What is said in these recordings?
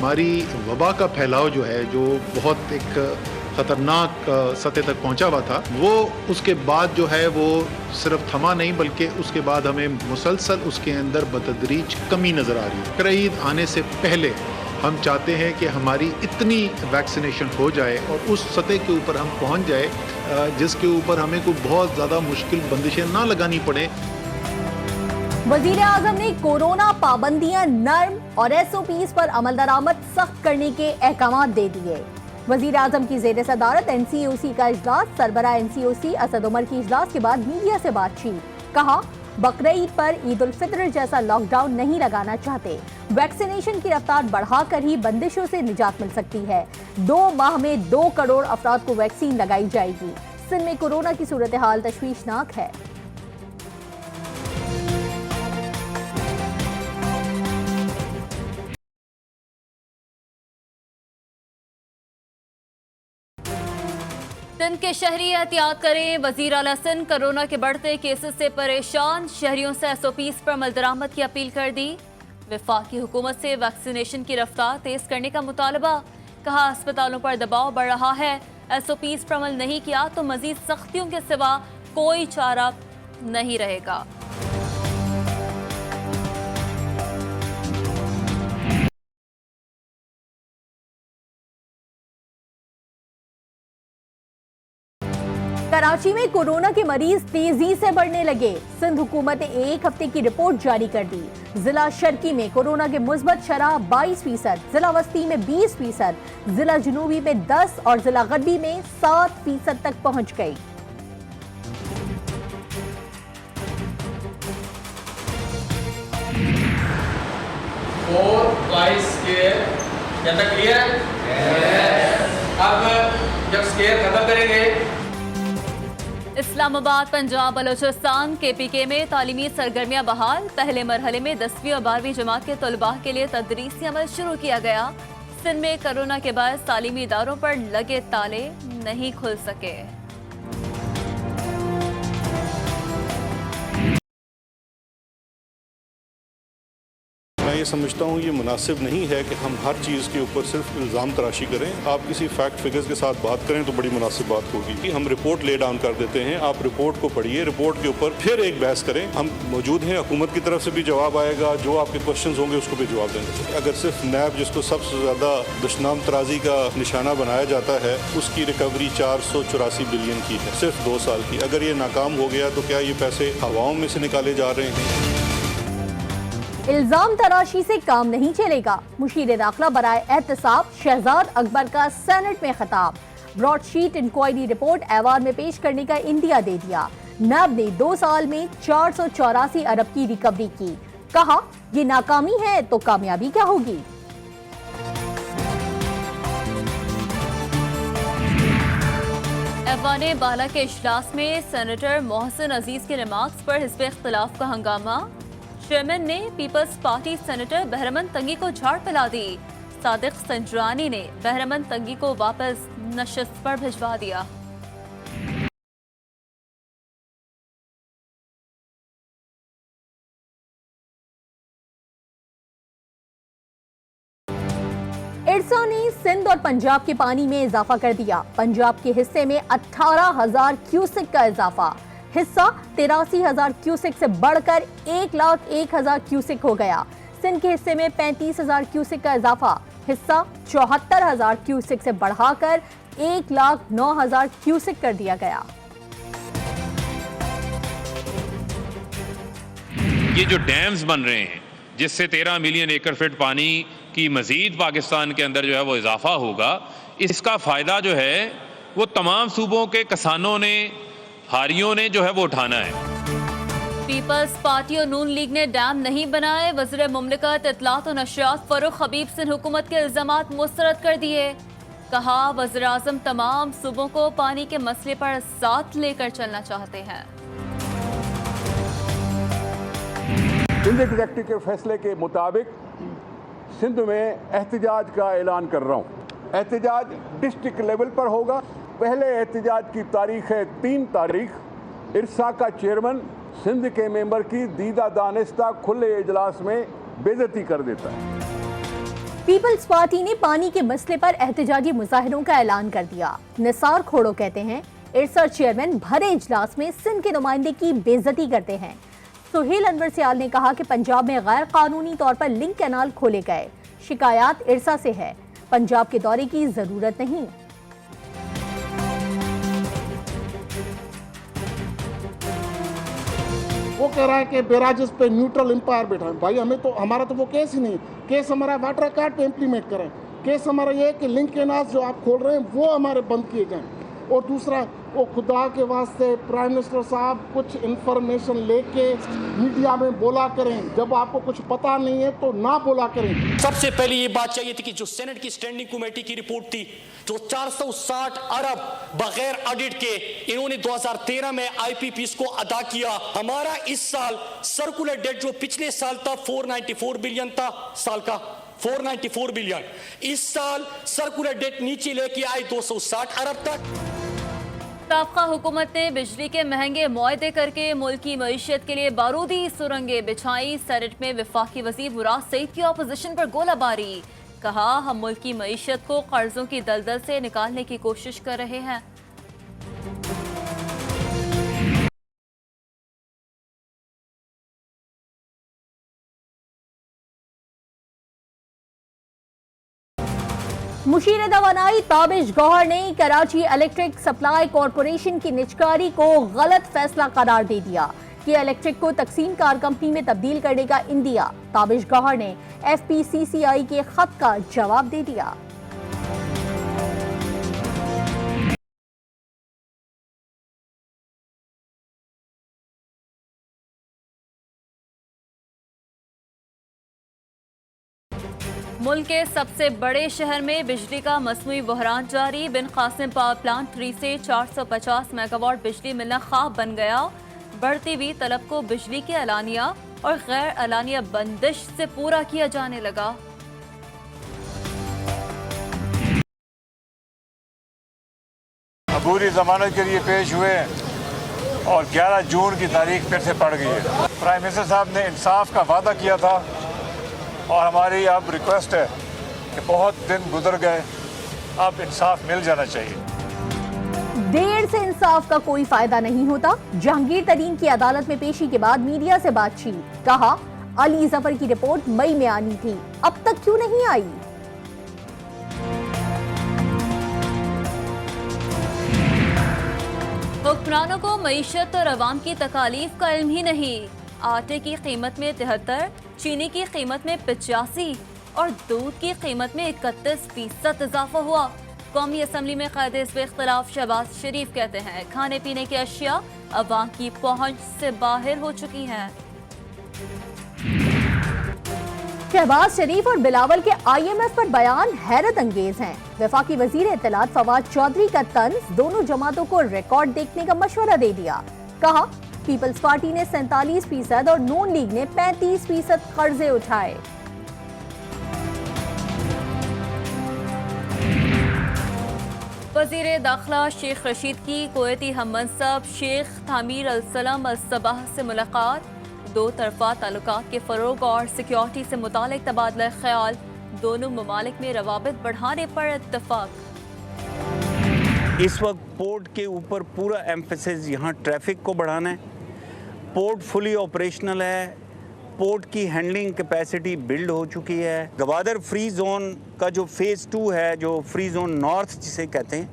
हमारी वबा का फैलाव जो है, जो बहुत एक खतरनाक सतह तक पहुंचा हुआ था, वो उसके बाद जो है वो सिर्फ थमा नहीं, बल्कि उसके बाद हमें मुसलसल उसके अंदर बतदरीज कमी नजर आ रही है। ईद आने से पहले हम चाहते हैं कि हमारी इतनी वैक्सीनेशन हो जाए और उस सतह के ऊपर हम पहुंच जाए जिसके ऊपर हमें कोई बहुत ज़्यादा मुश्किल बंदिशें ना लगानी पड़े। वजीर आजम ने कोरोना पाबंदियां नर्म और SOPs पर अमल दरामद सख्त करने के अहकाम दे दिए। वजीर आजम की जेर सदारत NCOC का इजलास, सरबराह NCOC असद उमर की इजलास के बाद मीडिया से बातचीत। कहा, बकरीद पर ईद उल फितर जैसा लॉकडाउन नहीं लगाना चाहते। वैक्सीनेशन की रफ्तार बढ़ाकर ही बंदिशों से निजात मिल सकती है। 2 माह में 2 करोड़ अफराद को वैक्सीन लगाई जाएगी। सिंध में कोरोना की सूरत हाल तशवीशनाक है। सिंध के शहरी एहतियात करें। वजीर आला सिंध कोरोना के बढ़ते केसेस से परेशान, शहरियों से SOPs पर अमल दरामद की अपील कर दी। वफाकी हुकूमत से वैक्सीनेशन की रफ्तार तेज करने का मुतालबा। कहा, अस्पतालों पर दबाव बढ़ रहा है, SOPs पर अमल नहीं किया तो मजीद सख्तियों के सिवा कोई चारा नहीं रहेगा। कराची में कोरोना के मरीज तेजी से बढ़ने लगे। सिंध हुकूमत ने 1 हफ्ते की रिपोर्ट जारी कर दी। जिला शर्की में कोरोना के मुस्बत शरह 22%, जिला वस्ती में 20%, जिला जनूबी में 10 और जिला गरबी में 7% तक पहुंच गई। अब जब स्केयर खत्म करेंगे। इस्लामाबाद, पंजाब, बलोचिस्तान KPK में तालीमी सरगर्मियां बहाल। पहले मरहले में 10वीं और 12वीं जमात के तलबा के लिए तदरीसी अमल शुरू किया गया। सिंध में कोरोना के बाद तालीमी इदारों पर लगे ताले नहीं खुल सके। मैं ये समझता हूँ ये मुनासिब नहीं है कि हम हर चीज़ के ऊपर सिर्फ इल्ज़ाम तराशी करें। आप किसी फैक्ट फिगर्स के साथ बात करें तो बड़ी मुनासिब बात होगी कि हम रिपोर्ट ले डाउन कर देते हैं। आप रिपोर्ट को पढ़िए, रिपोर्ट के ऊपर फिर एक बहस करें। हम मौजूद हैं, हुकूमत की तरफ से भी जवाब आएगा, जो आपके क्वेश्चन होंगे उसको भी जवाब देंगे। अगर सिर्फ नैब, जिसको सबसे ज़्यादा दुश्मन तराजी का निशाना बनाया जाता है, उसकी रिकवरी 484 बिलियन की है सिर्फ 2 साल की। अगर ये नाकाम हो गया तो क्या ये पैसे हवाओं में से निकाले जा रहे हैं? इल्जाम तराशी से काम नहीं चलेगा। मुशीर दाखिला बराए एहतसाब शहजाद अकबर का सेनेट में खिताब। ब्रॉडशीट इंक्वायरी रिपोर्ट ऐवान में पेश करने का इंदिया दे दिया। नैब ने 2 साल में 484 अरब की रिकवरी की। कहा, ये नाकामी है तो कामयाबी क्या होगी। ऐवान बाला के इजलास में सेनेटर मोहसिन अजीज के रिमार्क्स पर हिस्ब इख्तिलाफ का हंगामा। चेयरमैन ने पीपल्स पार्टी सेनेटर बहरमन तंगी को झाड़ पिला दी। सादिक संजरानी ने बहरमन तंगी को वापस नशस्त पर भिजवा दिया। इरसा ने सिंध और पंजाब के पानी में इजाफा कर दिया। पंजाब के हिस्से में 18,000 क्यूसेक का इजाफा। हिस्सा 83,000 क्यूसेक से बढ़कर 1,01,000 क्यूसेक हो गया। सिंध के हिस्से में 35,000 क्यूसेक का इजाफा। हिस्सा 74,000 क्यूसेक से बढ़ाकर 1,09,000 क्यूसेक कर दिया गया। ये जो डैम्स बन रहे हैं, जिससे 13 मिलियन एकड़ फीट पानी की मजीद पाकिस्तान के अंदर जो है वो इजाफा होगा, इसका फायदा जो है वो तमाम सूबों के किसानों ने, हारियों ने जो है वो उठाना है। पीपल्स पार्टी और नून लीग ने डैम नहीं बनाए। वज़ीर मुमलिकत इत्तलात और नशरियात फरूख हबीब सिंह हुकूमत के इल्जामात मुस्तरद कर दिए। कहा, वज़ीर आज़म तमाम सूबों को पानी के मसले पर साथ लेकर चलना चाहते हैं। सिंध एग्जेक्टिव के फैसले के मुताबिक सिंध में एहतजाज का ऐलान कर रहा हूँ। एहतजाज डिस्ट्रिक्ट लेवल पर होगा। पहले एहतजाज की तारीख है 3 तारीख। इरसा का चेयरमैन सिंध के मेंबर की दीदा दानिस्ता खुले इजलास में बेइज्जती कर देता है। पीपल्स पार्टी ने पानी के मसले पर एहतजाजी मुजाहिरों का ऐलान कर दिया। निसार खोड़ो कहते हैं इरसा चेयरमैन भरे इजलास में सिंध के नुमाइंदे की बेइज्जती करते हैं। सुहेल अनवर सियाल ने कहा कि पंजाब में गैर कानूनी तौर पर लिंक कैनाल खोले गए, शिकायत इरसा से है, पंजाब के दौरे की जरूरत नहीं। वो कह रहा है कि बैराजेस पे न्यूट्रल एम्पायर बैठा है। भाई हमें तो, हमारा तो वो केस ही नहीं। केस हमारा वाटर कार्ड पे इम्प्लीमेंट करें। केस हमारा ये है कि लिंक केनाल्स जो आप खोल रहे हैं वो हमारे बंद किए जाएं। और दूसरा, वो खुदा के वास्ते प्राइम मिनिस्टर साहब कुछ इंफॉर्मेशन लेके मीडिया में बोला करें, जब आपको कुछ पता नहीं है तो ना बोला करें। सबसे पहले ये बात चाहिए थी कि जो सेनेट की स्टैंडिंग कमेटी की रिपोर्ट थी, जो 460 अरब बगैर ऑडिट के इन्होंने 2013 में आईपीपीएस को अदा किया। हमारा इस साल सर्कुलर डेट जो पिछले साल था 494 बिलियन था, साल का 494 बिलियन, इस साल सर्कुलर डेट नीचे लेके आए 260 अरब तक। साबका हुकूमत ने बिजली के महंगे मुआहदे करके मुल्क की मईशत के लिए बारूदी सुरंगें बिछाई। सेनेट में वफाकी वज़ीर मुराद सईद की अपोजिशन पर गोलाबारी। कहा, हम मुल्क की मईशत को कर्जों की दलदल से निकालने की कोशिश कर रहे हैं। मुशीर तवानाई ताबिश गौहर ने कराची इलेक्ट्रिक सप्लाई कॉरपोरेशन की निजकारी को गलत फैसला करार दे दिया कि इलेक्ट्रिक को तकसीम कार कंपनी में तब्दील करने का इंदिया। ताबिश गौहर ने FPCCI के खत का जवाब दे दिया। मुल्क के सबसे बड़े शहर में बिजली का मसनूई बहरान जारी। बिन कासिम पावर प्लांट 3 से 450 मेगावाट बिजली मिलना ख्वाब बन गया। बढ़ती हुई तलब को बिजली के अलानिया और गैर अलानिया बंदिश से पूरा किया जाने लगा। अबूरी जमानत के लिए पेश हुए और 11 जून की तारीख फिर से पड़ गई है। प्राइम मिनिस्टर साहब ने इंसाफ का वादा किया था और हमारी अब रिक्वेस्ट है कि बहुत दिन गुजर गए, अब इंसाफ मिल जाना चाहिए। देर से इंसाफ का कोई फायदा नहीं होता। जहांगीर तरीन की अदालत में पेशी के बाद मीडिया से बातचीत। कहा, अली जफर की रिपोर्ट मई में आनी थी, अब तक क्यों नहीं आई। हुक्मरानों को मईशत और अवाम की तकालीफ का इल्म ही नहीं। आटे की कीमत में 73, चीनी की कीमत में 85 और दूध की कीमत में 31% इजाफा हुआ। कौमी असम्बली में कायदे इस पे इख्तलाफ। शहबाज शरीफ कहते हैं, खाने पीने की अशिया अवाम की पहुंच से बाहर हो चुकी हैं। शहबाज शरीफ और बिलावल के IMF पर बयान हैरत अंगेज हैं। वफाकी वजीर इत्तलात फवाद चौधरी का तंज, दोनों जमातों को रिकॉर्ड देखने का मशवरा दे दिया। कहा, पीपल्स पार्टी ने 47% और नून लीग ने 35% कर्जे उठाए। वजीर दाखिला शेख रशीद की कुवैती हममनसब शेख थामीर अल सलम अल सबाह से मुलाकात। दो तरफा ताल्लुकात के फरोग और सिक्योरिटी से मुतालिक तबादला ख्याल। दोनों ममालिक में रवाबित बढ़ाने पर इत्तफाक। इस वक्त पोर्ट के ऊपर पूरा एम्फेसिस यहाँ ट्रैफिक को बढ़ाना है। पोर्ट फुली ऑपरेशनल है, पोर्ट की हैंडलिंग कैपेसिटी बिल्ड हो चुकी है। गवादर फ्री जोन का जो फेज़ 2 है, जो फ्री जोन नॉर्थ जिसे कहते हैं,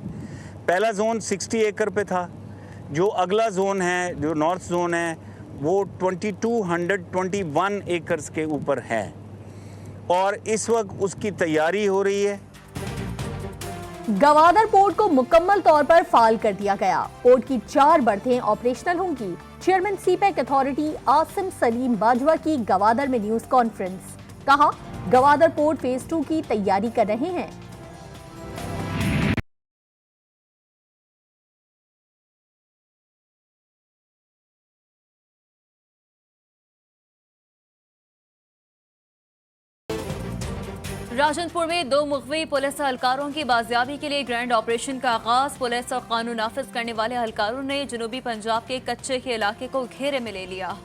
पहला जोन 60 एकड़ पे था। जो अगला जोन है, जो नॉर्थ जोन है, वो 2221 एकर्स के ऊपर है और इस वक्त उसकी तैयारी हो रही है। गवादर पोर्ट को मुकम्मल तौर पर फाल कर दिया गया। पोर्ट की 4 बर्थें ऑपरेशनल होंगी। Chairman CPEC authority Asim Salim Bajwa की गवादर में न्यूज कॉन्फ्रेंस। कहा, गवादर पोर्ट फेज 2 की तैयारी कर रहे हैं। राजनपुर में 2 मुखवी पुलिस एहलकारों की बाजियाबी के लिए ग्रैंड ऑपरेशन का आगाज। पुलिस और कानून नाफिज करने वाले एहलकारों ने जनूबी पंजाब के कच्चे के इलाके को घेरे में ले लिया।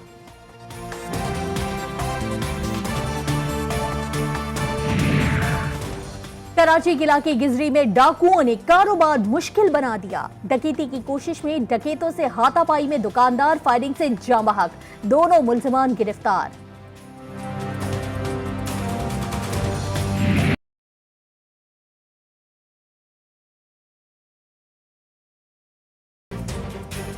कराची के इलाके गिजरी में डाकुओं ने कारोबार मुश्किल बना दिया। डकैती की कोशिश में डकैतों से हाथापाई में दुकानदार फायरिंग से जाँ बहक, दोनों मुल्जिमान गिरफ्तार।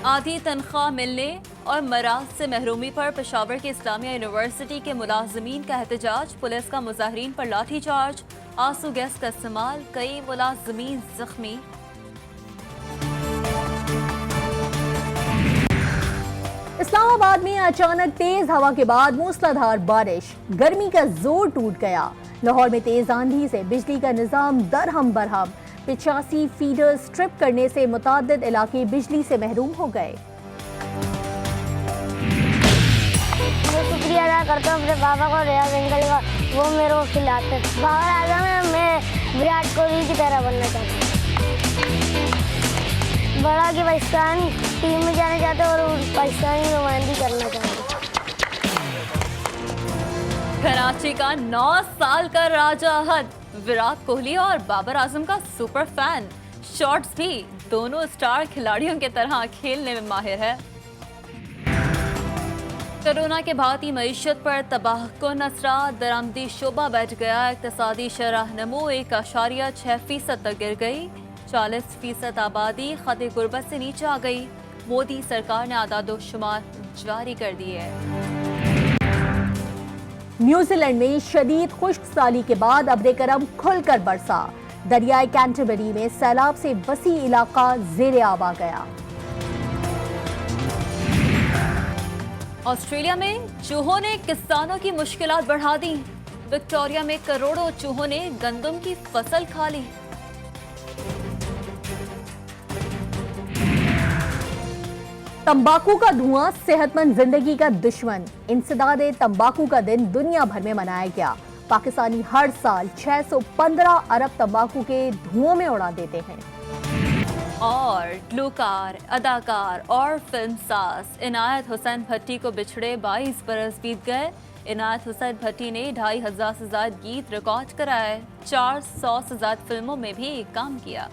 आधी तनख्वाह मिलने और मराज से महरूमी पर पेशावर की इस्लामिया यूनिवर्सिटी के मुलाजमीन का एहतजाज, पुलिस का मुजाहिरीन पर लाठीचार्ज, आंसू गैस का इस्तेमाल, कई मुलाजमीन जख्मी। इस्लामाबाद में अचानक तेज हवा के बाद मूसलाधार बारिश, गर्मी का जोर टूट गया। लाहौर में तेज आंधी से बिजली का निजाम दरहम बरहम, 85 फीडर स्ट्रिप करने से मुतादिद इलाके बिजली से महरूम हो गए। मैं शुक्रिया अदा करता हूँ अपने पापा को, रियाज अंकल का, वो मेरे को खिलाते। बाबर आजम है, मैं विराट कोहली की तरह बनना चाहता हूँ। बड़ा कि पाकिस्तान टीम में जाना चाहते और पाकिस्तानी नुमाइंदगी करना चाहते। कराची का 9 साल का राजा हद, विराट कोहली और बाबर आजम का सुपर फैन, शॉट्स भी दोनों स्टार खिलाड़ियों की तरह खेलने में माहिर है। कोरोना के भांति मईशत पर तबाहकुन असरात, दरामदी शोबा बैठ गया। इक्तिसादी शरह नमो 1.6% तक गिर गई। 40% आबादी खते गुर्बत से नीचे आ गई। मोदी सरकार ने आदादोशुमार जारी कर दिए। न्यूजीलैंड में शदीद खुश्क साली के बाद अब्र करम खुलकर बरसा। दरियाए कैंटरबरी में सैलाब से वसी इलाका ज़ेरे आब आ गया। ऑस्ट्रेलिया में चूहों ने किसानों की मुश्किलात बढ़ा दी। विक्टोरिया में करोड़ों चूहों ने गंदम की फसल खा ली। तंबाकू का धुआं सेहतमंद जिंदगी का दुश्मन। इंसदादे तंबाकू का दिन दुनिया भर में मनाया गया। पाकिस्तानी हर साल 615 अरब तंबाकू के धुओं में उड़ा देते हैं। और गुलकार, अदाकार और फिल्मसाज इनायत हुसैन भट्टी को बिछड़े 22 बरस बीत गए। इनायत हुसैन भट्टी ने 2500 से ज्यादा गीत रिकॉर्ड कराए, 400 से ज्यादा फिल्मों में भी काम किया।